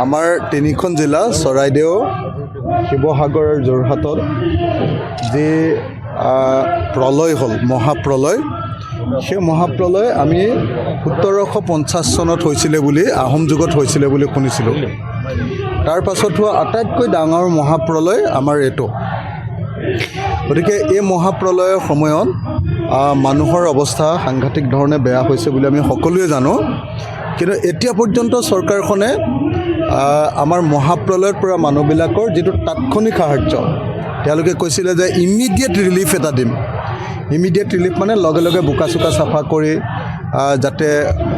আমাৰ তিনিখন জিলা চৰাইদেউ, শিৱসাগৰ আৰু যোৰহাটত যি প্ৰলয় হ'ল, মহাপ্ৰলয়, সেই মহাপ্ৰলয় আমি 1750 চনত হৈছিলে বুলি, আহোম যুগত হৈছিলে বুলি শুনিছিলোঁ। তাৰ পাছত হোৱা আটাইতকৈ ডাঙৰ মহাপ্ৰলয় আমাৰ এইটো। গতিকে এই মহাপ্ৰলয়ৰ সময়ত মানুহৰ অৱস্থা সাংঘাতিক ধৰণে বেয়া হৈছে বুলি আমি সকলোৱে জানো। কিন্তু এতিয়া পৰ্যন্ত চৰকাৰখনে আমাৰ মহাপ্ৰলয়ৰ পৰা মানুহবিলাকৰ যিটো তাৎক্ষণিক সাহাৰ্য, তেওঁলোকে কৈছিলে যে ইমিডিয়েট ৰিলিফ এটা দিম। ইমিডিয়েট ৰিলিফ মানে লগে লগে বোকা চোকা চাফা কৰি যাতে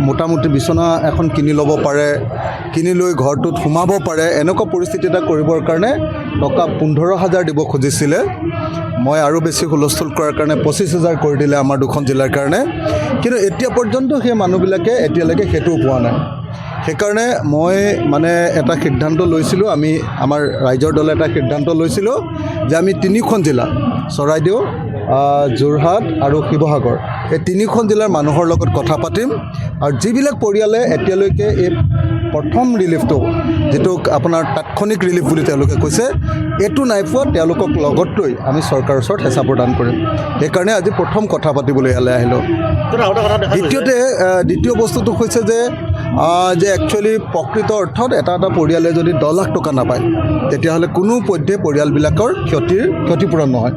মোটামুটি বিচনা এখন কিনি ল'ব পাৰে, কিনি লৈ ঘৰটোত সোমাব পাৰে, এনেকুৱা পৰিস্থিতি এটা কৰিবৰ কাৰণে টকা 15,000 দিব খুজিছিলে। মই আৰু বেছি হুলস্থুল কৰাৰ কাৰণে 25,000 কৰি দিলে আমাৰ দুখন জিলাৰ কাৰণে। কিন্তু এতিয়া পৰ্যন্ত সেই মানুহবিলাকে এতিয়ালৈকে সেইটোও পোৱা নাই। সেইকাৰণে মই এটা সিদ্ধান্ত লৈছিলোঁ, আমাৰ ৰাইজৰ দলে এটা সিদ্ধান্ত লৈছিলোঁ যে আমি তিনিখন জিলা, চৰাইদেউ, যোৰহাট আৰু শিৱসাগৰ, এই তিনিখন জিলাৰ মানুহৰ লগত কথা পাতিম আৰু যিবিলাক পৰিয়ালে এতিয়ালৈকে এই প্ৰথম ৰিলিফটো, যিটো আপোনাৰ তাৎক্ষণিক ৰিলিফ বুলি তেওঁলোকে কৈছে, এইটো নাই পোৱা, তেওঁলোকক লগত লৈ আমি চৰকাৰৰ ওচৰত হেঁচা প্ৰদান কৰিম। সেইকাৰণে আজি প্ৰথম কথা পাতিবলৈ ইয়ালৈ আহিলোঁ। দ্বিতীয় বস্তুটো হৈছে যে একচুৱেলি প্ৰকৃত অৰ্থত এটা পৰিয়ালে যদি 10 লাখ টকা নাপায়, তেতিয়াহ'লে কোনো পধ্যে পৰিয়ালবিলাকৰ ক্ষতিপূৰণ নহয়।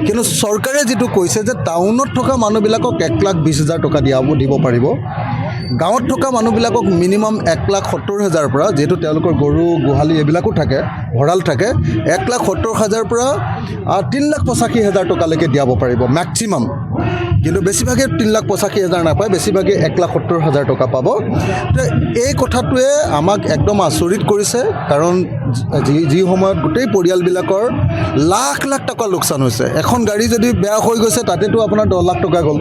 কিন্তু চৰকাৰে যিটো কৈছে যে টাউনত থকা মানুহবিলাকক 1,20,000 টকা দিব পাৰিব, গাঁৱত থকা মানুহবিলাকক মিনিমাম 1,70,000 পৰা, যিহেতু তেওঁলোকৰ গৰু গোহালি এইবিলাকো থাকে, ভঁৰাল থাকে, 1,70,000 পৰা 3,85,000 টকালৈকে দিয়াব পাৰিব মেক্সিমাম। কিন্তু বেছিভাগে 3,85,000 নাপায়, বেছিভাগে 1,70,000 টকা পাব। এই কথাটোৱে আমাক একদম আচৰিত কৰিছে, কাৰণ যি সময়ত গোটেই পৰিয়ালবিলাকৰ লাখ লাখ টকা লোকচান হৈছে। এখন গাড়ী যদি বেয়া হৈ গৈছে, তাতেতো আপোনাৰ 10 লাখ টকা গ'ল।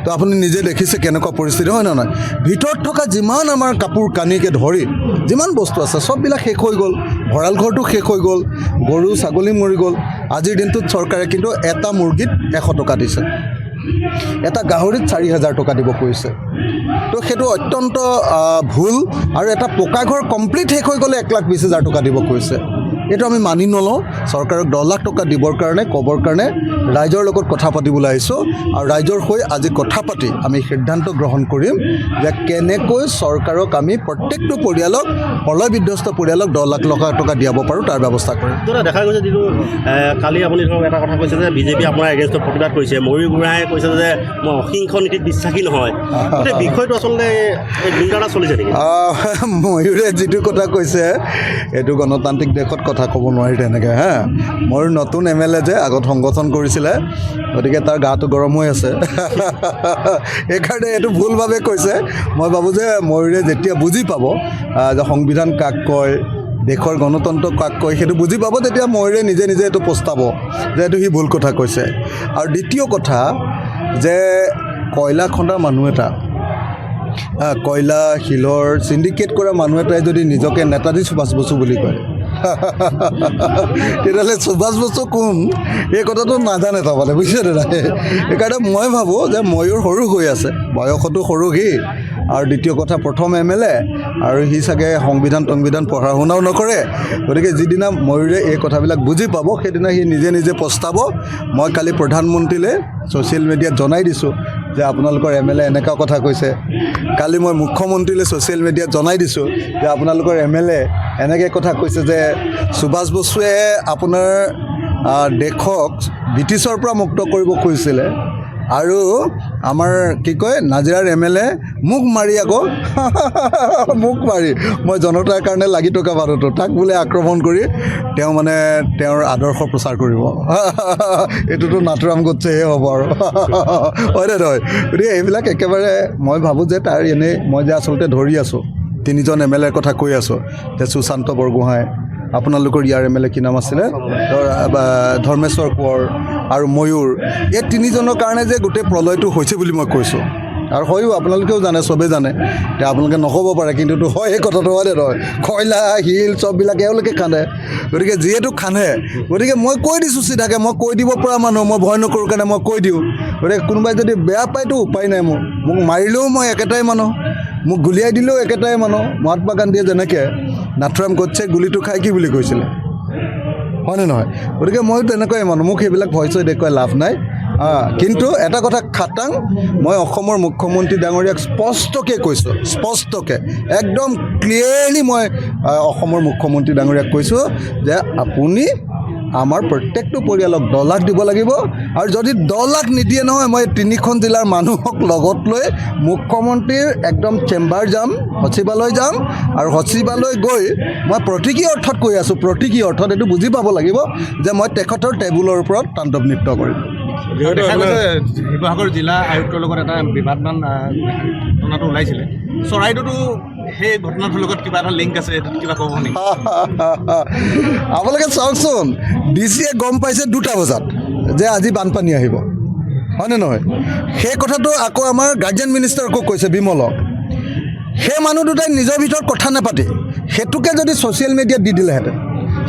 তো আপুনি নিজে দেখিছে কেনেকুৱা পৰিস্থিতি, হয় নহয়? ভিতৰত থকা যিমান আমাৰ কাপোৰ কানিকে ধৰি যিমান বস্তু আছে চববিলাক শেষ হৈ গ'ল, ভঁৰাল ঘৰটো শেষ হৈ গ'ল, গৰু ছাগলী মৰি গ'ল। আজিৰ দিনটোত চৰকাৰে কিন্তু এটা মুৰ্গীত 100 টকা দিছে, এটা গাহৰিত 4,000 টকা দিব কৈছে। তো সেইটো অত্যন্ত ভুল। আৰু এটা পকা ঘৰ কমপ্লিট শেষ হৈ গ'লে 1,20,000 টকা দিব কৈছে। এইটো আমি মানি নলওঁ। চৰকাৰক 10 লাখ টকা দিবৰ কাৰণে ক'বৰ কাৰণে ৰাইজৰ লগত কথা পাতিবলৈ আহিছোঁ, আৰু ৰাইজৰ হৈ আজি কথা পাতি আমি সিদ্ধান্ত গ্ৰহণ কৰিম যে কেনেকৈ চৰকাৰক আমি প্ৰত্যেকটো পৰিয়ালক, প্ৰলয় বিধ্বস্ত পৰিয়ালক 10 লাখ টকা দিয়াব পাৰোঁ তাৰ ব্যৱস্থা কৰিম। দেখা গৈছে যিটো কালি আপুনি ধৰক এটা কথা কৈছে যে বিজেপি আপোনাৰ এগেইনষ্টত প্ৰতিবাদ কৰিছে, ময়ূৰ বুঢ়াই কৈছে যে মই অহিংস নীতিত বিশ্বাসী নহয়। গোটেই বিষয়টো আচলতে গুণ্ডাৰা চলিছে নেকি? ময়ূৰে যিটো কথা কৈছে, এইটো গণতান্ত্ৰিক দেশত কথা ক'ব নোৱাৰি তেনেকৈ। ময়ূৰ নতুন MLA যে, আগত সংগঠন কৰিছিলে, গতিকে তাৰ গাটো গৰম হৈ আছে। সেইকাৰণে এইটো ভুলভাৱে কৈছে। মই ভাবোঁ যে ময়ূৰে যেতিয়া বুজি পাব যে সংবিধান কাক কয়, দেশৰ গণতন্ত্ৰ কাক কয়, সেইটো বুজি পাব, তেতিয়া ময়ূৰে নিজে নিজে এইটো পস্তাব যে এইটো সি ভুল কথা কৈছে। আৰু দ্বিতীয় কথা যে কয়লা খন্দা মানুহ এটা, কয়লা শিলৰ চিণ্ডিকেট কৰা মানুহ এটাই যদি নিজকে নেতাজী সুভাষ বসু বুলি কয়, তেতিয়াহ'লে সুভাষ বসু কোন এই কথাটো নাজানে তাৰমানে, বুজিছেনে নাই? সেইকাৰণে মই ভাবোঁ যে ময়ূৰ সৰু হৈ আছে, বয়সতো সৰু সি, আৰু দ্বিতীয় কথা প্ৰথম MLA, আৰু সি চাগে সংবিধান পঢ়া শুনাও নকৰে। গতিকে যিদিনা ময়ূৰে এই কথাবিলাক বুজি পাব, সেইদিনা সি নিজে নিজে পস্তাব। মই কালি প্ৰধানমন্ত্ৰীলৈ ছ'চিয়েল মিডিয়াত জনাই দিছোঁ যে আপোনালোকৰ MLA এনেকুৱা কথা কৈছে। কালি মই মুখ্যমন্ত্ৰীলৈ ছ'চিয়েল মিডিয়াত জনাই দিছোঁ যে আপোনালোকৰ MLA এনেকৈ কথা কৈছে যে সুভাষ বসুৱে আপোনাৰ দেশক ব্ৰিটিছৰ পৰা মুক্ত কৰিব খুজিছিলে, আৰু আমাৰ কি কয় নাজিৰাৰ MLA মোক মাৰি মোক মাৰি মই জনতাৰ কাৰণে লাগি থকা মানুহটো, তাক বোলে আক্ৰমণ কৰি তেওঁ তেওঁৰ আদৰ্শ প্ৰচাৰ কৰিব। এইটোতো নাথুৰাম গডছেহে হ'ব আৰু, হয়নে নহয়? গতিকে এইবিলাক একেবাৰে মই ভাবোঁ যে তাৰ এনেই মই যে আচলতে ধৰি আছোঁ, 3জন MLAৰ কথা কৈ আছোঁ, যে সুশান্ত বৰগোহাঁই, আপোনালোকৰ ইয়াৰ MLA কি নাম আছিলে, ধৰ্মেশ্বৰ কোঁৱৰ আৰু ময়ূৰ, এই 3জনৰ কাৰণে যে গোটেই প্ৰলয়টো হৈছে বুলি মই কৈছোঁ। আৰু হয়ো, আপোনালোকেও জানে, চবেই জানে, এতিয়া আপোনালোকে নক'ব পাৰে, কিন্তু হয় সেই কথাটো, হয় নহয়? কয়লা শিল চববিলাক এওঁলোকে খান্দে, গতিকে যিহেতু খান্দে, গতিকে মই কৈ দিছোঁ চিধাকৈ, মই কৈ দিব পৰা মানুহ, মই ভয় নকৰোঁ কাৰণে মই কৈ দিওঁ। গতিকে কোনোবাই যদি বেয়া পায়তো উপায় নাই, মোক মাৰিলেও মই একেটাই মানুহ, মোক গুলিয়াই দিলেও একেটাই মানুহ মহাত্মা গান্ধীয়ে যেনেকৈ নাথুৰাম গডছে গুলিটো খাই কি বুলি কৈছিলে হয়নে নহয় গতিকে ময়ো তেনেকুৱাই মানুহ মোক সেইবিলাক ভয় চয় দেখুৱাই লাভ নাই কিন্তু এটা কথা খাটাং মই অসমৰ মুখ্যমন্ত্ৰী ডাঙৰীয়াক স্পষ্টকৈ কৈছোঁ স্পষ্টকৈ একদম ক্লিয়াৰলি মই অসমৰ মুখ্যমন্ত্ৰী ডাঙৰীয়াক কৈছোঁ যে আপুনি আমাৰ প্ৰত্যেকটো পৰিয়ালক 10 লাখ দিব লাগিব আৰু যদি 10 লাখ নিদিয়ে নহয় মই 3খন জিলাৰ মানুহক লগত লৈ মুখ্যমন্ত্ৰীৰ একদম চেম্বাৰ যাম সচিবালয় যাম আৰু সচিবালয় গৈ মই প্ৰতীকী অৰ্থত কৈ আছোঁ প্ৰতীকী অৰ্থত এইটো বুজি পাব লাগিব যে মই তেখেতৰ টেবুলৰ ওপৰত তাণ্ডৱ নৃত্য কৰিম শিৱসাগৰ জিলা আয়ুক্তৰ লগত এটা বিবাদমান ঘটনাটো ওলাইছিলে চৰাইদেউতো সেই ঘটনাটোৰ লগত কিবা এটা লিংক আছে কিবা ক'ব নেকি আপোনালোকে চাওকচোন ডিচিয়ে গম পাইছে 2টা বজাত যে আজি বানপানী আহিব হয়নে নহয় সেই কথাটো আকৌ আমাৰ গাৰ্জেন মিনিষ্টাৰকো কৈছে বিমলক সেই মানুহ দুটাই নিজৰ ভিতৰত কথা নাপাতি সেইটোকে যদি ছ'চিয়েল মিডিয়াত দি দিলেহেঁতেন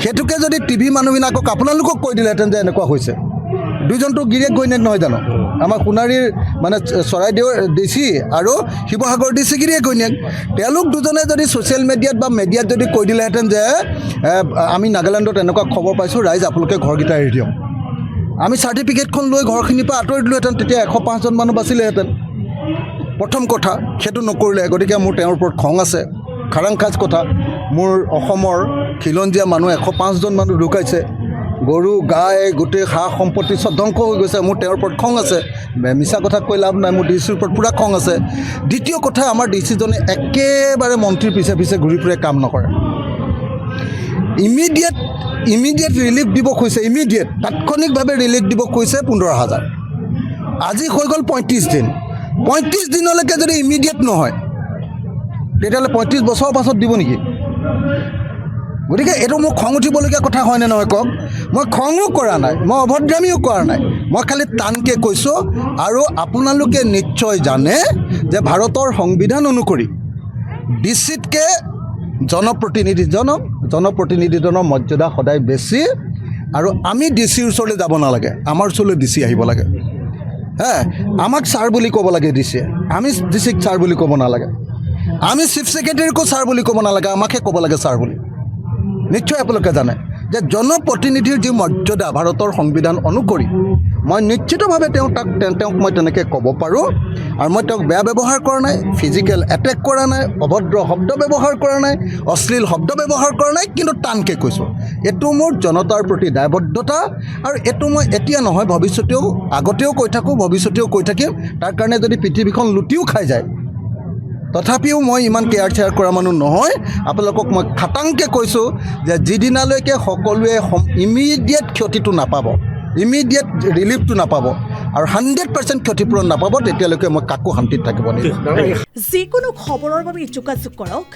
সেইটোকে যদি টিভি মানুহবিলাকক আপোনালোকক কৈ দিলেহেঁতেন যে এনেকুৱা হৈছে দুইজনটো গিৰিয়েক ঘৈণীয়েক নহয় জানো আমাৰ সোণাৰীৰ মানে চৰাইদেউৰ ডিচি আৰু শিৱসাগৰ ডিচি গিৰিয়েক ঘৈণীয়েক তেওঁলোক দুজনে যদি ছ'চিয়েল মিডিয়াত বা মিডিয়াত যদি কৈ দিলেহেঁতেন যে আমি নাগালেণ্ডত এনেকুৱা খবৰ পাইছোঁ ৰাইজ আপোনালোকে ঘৰকেইটা এৰি দিয়ক আমি চাৰ্টিফিকেটখন লৈ ঘৰখিনিৰ পৰা আঁতৰি দিলোহেঁতেন তেতিয়া 105জন মানুহ বাচিলেহেঁতেন প্ৰথম কথা সেইটো নকৰিলে গতিকে মোৰ তেওঁৰ ওপৰত খং আছে খাৰাংখাজ কথা মোৰ অসমৰ খিলঞ্জীয়া মানুহ 105জন মানুহ ঢুকাইছে গৰু গাই গোটেই সা সম্পত্তি চব ধ্বংস হৈ গৈছে মোৰ তেওঁৰ ওপৰত খং আছে মিছা কথা কৈ লাভ নাই মোৰ ডিচিৰ ওপৰত পূৰা খং আছে দ্বিতীয় কথা আমাৰ ডিচিজনে একেবাৰে মন্ত্ৰীৰ পিছে পিছে ঘূৰি ফুৰে কাম নকৰে ইমিডিয়েট ৰিলিফ দিব কৈছে ইমিডিয়েট তাৎক্ষণিকভাৱে ৰিলিফ দিব কৈছে 15,000 আজি হৈ গ'ল 35 দিন 35 দিনলৈকে যদি ইমিডিয়েট নহয় তেতিয়াহ'লে 35 বছৰৰ পাছত দিব নেকি গতিকে এইটো মোক খং উঠিবলগীয়া কথা হয়নে নহয় কওক মই খঙো কৰা নাই মই অভদ্ৰামীও কৰা নাই মই খালি টানকৈ কৈছোঁ আৰু আপোনালোকে নিশ্চয় জানে যে ভাৰতৰ সংবিধান অনুসৰি ডিচিতকৈ জনপ্ৰতিনিধিজনৰ মৰ্যাদা সদায় বেছি আৰু আমি ডিচিৰ ওচৰলৈ যাব নালাগে আমাৰ ওচৰলৈ ডিচি আহিব লাগে আমাক ছাৰ বুলি ক'ব লাগে ডিচিয়ে আমি ডিচিক ছাৰ বুলি ক'ব নালাগে আমি চিফ ছেক্ৰেটেৰীকো ছাৰ বুলি ক'ব নালাগে আমাকহে ক'ব লাগে ছাৰ বুলি নিশ্চয় আপোনালোকে জানে যে জনপ্ৰতিনিধিৰ যি মৰ্যাদা ভাৰতৰ সংবিধান অনুসৰি মই নিশ্চিতভাৱে তেওঁক মই তেনেকৈ ক'ব পাৰোঁ আৰু মই তেওঁক বেয়া ব্যৱহাৰ কৰা নাই ফিজিকেল এটেক কৰা নাই অভদ্ৰ শব্দ ব্যৱহাৰ কৰা নাই অশ্লীল শব্দ ব্যৱহাৰ কৰা নাই কিন্তু টানকৈ কৈছোঁ এইটো মোৰ জনতাৰ প্ৰতি দায়বদ্ধতা আৰু এইটো মই এতিয়া নহয় ভৱিষ্যতেও আগতেও কৈ থাকোঁ ভৱিষ্যতেও কৈ থাকিম তাৰ কাৰণে যদি পৃথিৱীখন লুটিও খাই যায় তথাপিও মই ইমান কেয়াৰ চেয়াৰ কৰা মানুহ নহয় আপোনালোকক মই খাটাংকৈ কৈছোঁ যে যিদিনালৈকে সকলোৱে ইমিডিয়েট ক্ষতিটো নাপাব ইমিডিয়েট ৰিলিফটো নাপাব আৰু 100% ক্ষতিপূৰণ নাপাব তেতিয়ালৈকে মই কাকো শান্তিত থাকিব নিদিওঁ যিকোনো খবৰৰ বাবে যোগাযোগ কৰক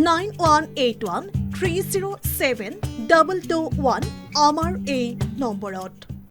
9181 307 221 আমাৰ এই নম্বৰত।